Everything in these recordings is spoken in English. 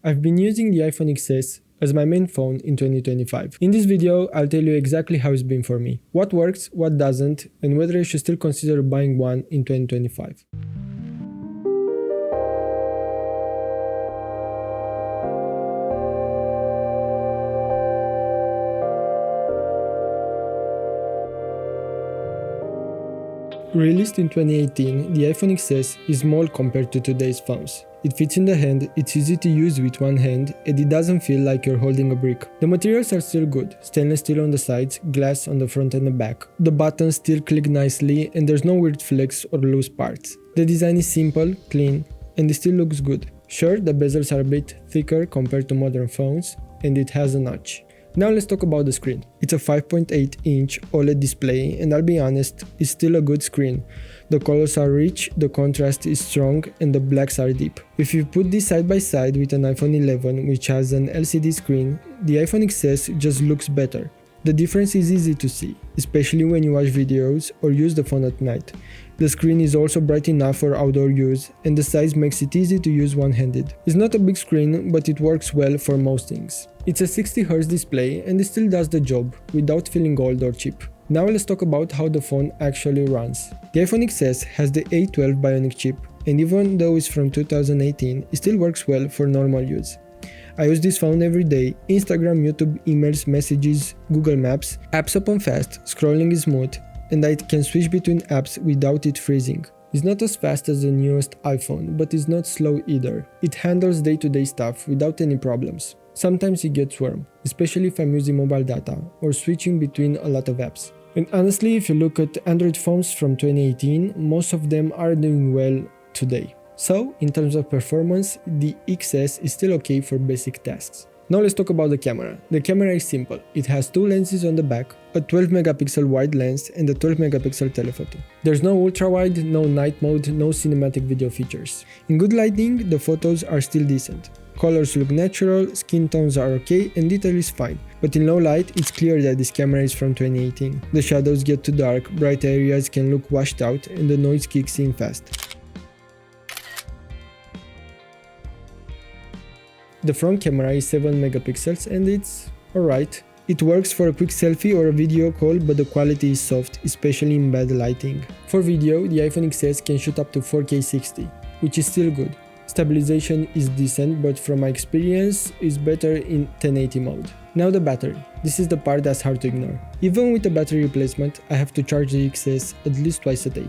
I've been using the iPhone XS as my main phone in 2025. In this video, I'll tell you exactly how it's been for me, what works, what doesn't, and whether I should still consider buying one in 2025. Released in 2018, the iPhone XS is small compared to today's phones. It fits in the hand, it's easy to use with one hand, and it doesn't feel like you're holding a brick. The materials are still good, stainless steel on the sides, glass on the front and the back. The buttons still click nicely and there's no weird flex or loose parts. The design is simple, clean, and it still looks good. Sure, the bezels are a bit thicker compared to modern phones, and it has a notch. Now let's talk about the screen. It's a 5.8-inch OLED display, and I'll be honest, it's still a good screen. The colors are rich, the contrast is strong, and the blacks are deep. If you put this side by side with an iPhone 11 which has an LCD screen, the iPhone XS just looks better. The difference is easy to see, especially when you watch videos or use the phone at night. The screen is also bright enough for outdoor use, and the size makes it easy to use one-handed. It's not a big screen, but it works well for most things. It's a 60Hz display and it still does the job, without feeling old or cheap. Now let's talk about how the phone actually runs. The iPhone XS has the A12 Bionic chip, and even though it's from 2018, it still works well for normal use. I use this phone every day: Instagram, YouTube, emails, messages, Google Maps. Apps open fast, scrolling is smooth, and I can switch between apps without it freezing. It's not as fast as the newest iPhone, but it's not slow either. It handles day-to-day stuff without any problems. Sometimes it gets warm, especially if I'm using mobile data or switching between a lot of apps. And honestly, if you look at Android phones from 2018, most of them are doing well today. So, in terms of performance, the XS is still okay for basic tasks. Now let's talk about the camera. The camera is simple. It has two lenses on the back, a 12-megapixel wide lens and a 12-megapixel telephoto. There's no ultra-wide, no night mode, no cinematic video features. In good lighting, the photos are still decent. Colors look natural, skin tones are okay, and detail is fine. But in low light, it's clear that this camera is from 2018. The shadows get too dark, bright areas can look washed out, and the noise kicks in fast. The front camera is 7 megapixels and it's alright. It works for a quick selfie or a video call, but the quality is soft, especially in bad lighting. For video, the iPhone XS can shoot up to 4K 60, which is still good. Stabilization is decent, but from my experience, it's better in 1080 mode. Now the battery. This is the part that's hard to ignore. Even with a battery replacement, I have to charge the XS at least twice a day.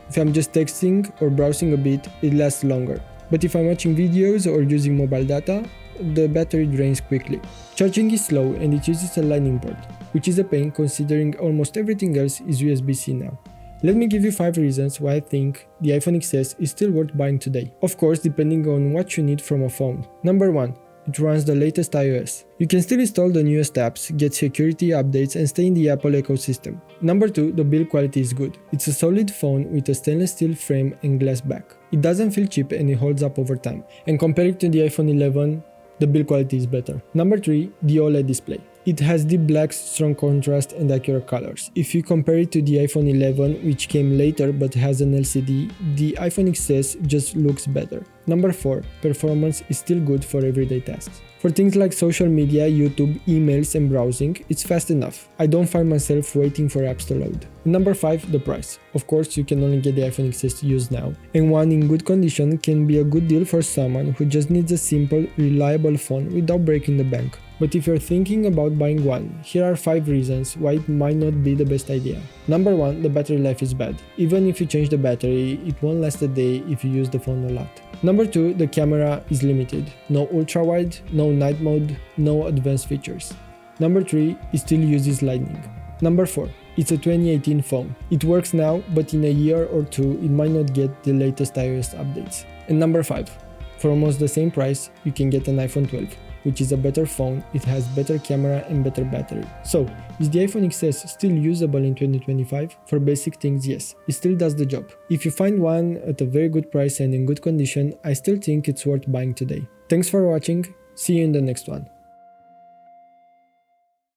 If I'm just texting or browsing a bit, it lasts longer. But if I'm watching videos or using mobile data, the battery drains quickly. Charging is slow and it uses a lightning port, which is a pain considering almost everything else is USB-C now. Let me give you 5 reasons why I think the iPhone XS is still worth buying today. Of course, depending on what you need from a phone. Number 1. It runs the latest iOS. You can still install the newest apps, get security updates and stay in the Apple ecosystem. Number 2. The build quality is good. It's a solid phone with a stainless steel frame and glass back. It doesn't feel cheap and it holds up over time. And compared to the iPhone 11, the build quality is better. Number 3. The OLED display. It has deep blacks, strong contrast and accurate colors. If you compare it to the iPhone 11, which came later but has an LCD, the iPhone XS just looks better. Number 4. Performance is still good for everyday tasks. For things like social media, YouTube, emails and browsing, it's fast enough. I don't find myself waiting for apps to load. Number 5. The price. Of course, you can only get the iPhone XS to use now, and one in good condition can be a good deal for someone who just needs a simple, reliable phone without breaking the bank. But if you're thinking about buying one, here are 5 reasons why it might not be the best idea. Number 1. The battery life is bad. Even if you change the battery, it won't last a day if you use the phone a lot. Number 2. The camera is limited. No ultra-wide, no night mode, no advanced features. Number 3. It still uses lightning. Number 4. It's a 2018 phone. It works now, but in a year or two, it might not get the latest iOS updates. And number 5. For almost the same price, you can get an iPhone 12. Which is a better phone, it has better camera and better battery. So, is the iPhone XS still usable in 2025? For basic things, yes, it still does the job. If you find one at a very good price and in good condition, I still think it's worth buying today. Thanks for watching, see you in the next one.